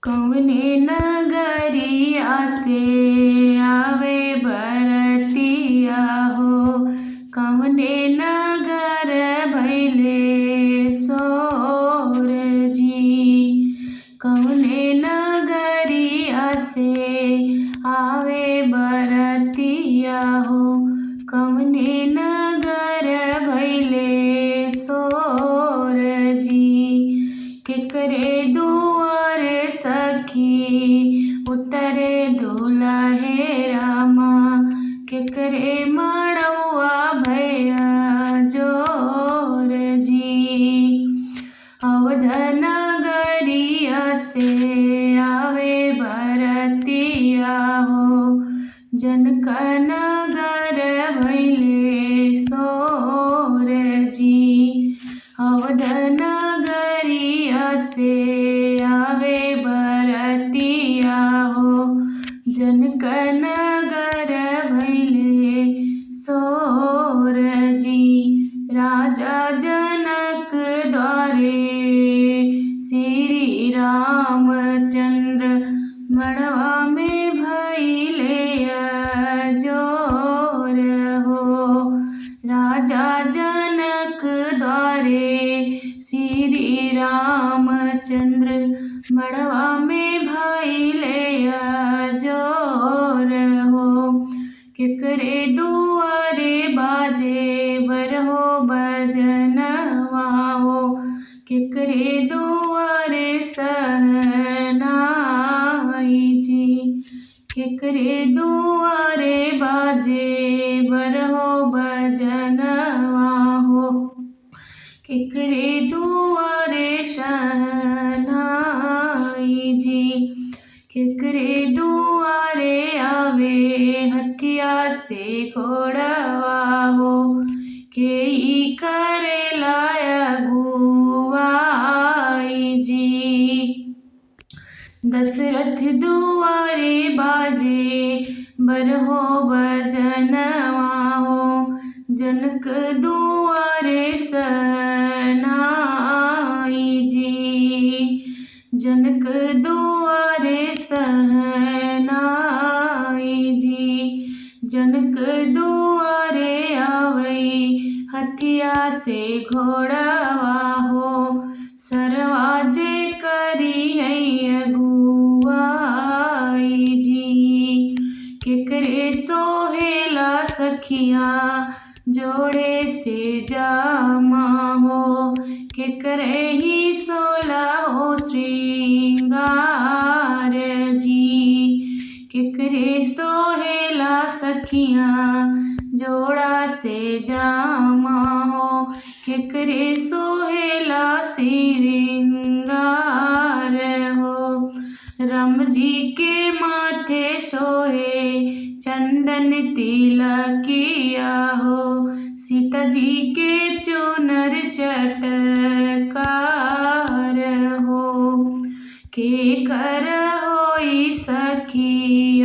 कौने नगरिया से आवे बरतिया हो, कौने नगर भैले सोर जी। कौने नगरिया से आवे बरतिया हो, कौने नगर भैले सोर जी। केकरे दुआरे सखी उतरे दुलहे रामा, केकरे मड़ौआ भैया जोर जी। अवध नगरिया से आवे बरतिया हो, जनक नगर भैले सोर जी। अवध नगरिया से आवे बरतिया हो, जनक नगर भैले सोर जी। राजा जनक द्वारे श्री रामचंद्र मड़वा में भैले जोर हो। राजा जनक द्वारे श्री रामचंद्र मड़वा में भैले जोर हो। केकरे दुआरे बाजे बरहो बजनवा हो, केकरे दुआरे सहनाई जी। केकरे दुआरे बाजे बरहो बजनवा हो, केकरे दुआरे शहनाई जी। केकरे दुआरे आवे हथिया से घोड़वा हो, केई करेला अगुवाई जी। दशरथ दुआरे बाजे बरहो बजनवा हो, जनक दुआरे सनाई जी। जनक दुआरे सहनाई जी। जनक दुआरे आवई हथिया से घोड़वा हो, सरवाजे करी अगुवाई जी। केकरे सोहेला सखिया जोड़े से जामा हो, केकरे ही सोला हो श्रृंगार जी। केकरे सोहेला सखिया जोड़ा से जामा हो, केकरे सोहेला श्रृंगार हो। राम जी के माथे सोहे चंदन तिलकिया हो, सीता जी के चुनर चटकार हो। के कर होई सखी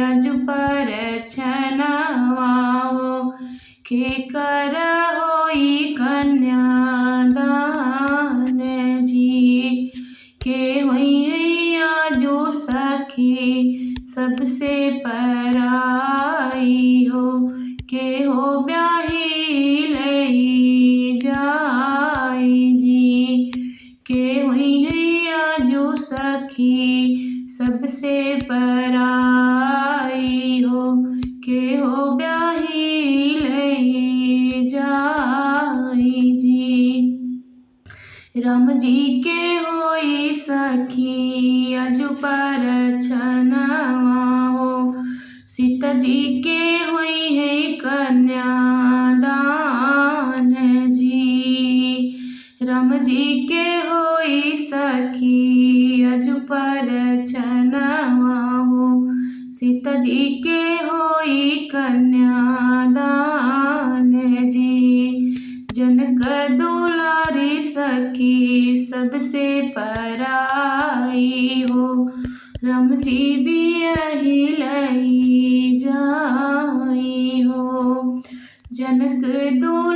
अज पर छनवा हो, के कर होई कन्यादान जी। के होई आजो सखी सबसे पराई हो, के हो ब्याही लई जाई जी। के हुई आजो सखी सबसे पराई हो, के हो ब्याही लई जाई जी। राम जी के होई सखी अज पर छनवा हो, सीता जी के होई है कन्यादान जी। राम जी के होई सखी अज पर छनवा हो, सीता जी के होई कन्यादान जी। जनक दुलारी सखी सबसे पराई हो, राम जी भी यही लई जाई हो। जनक दो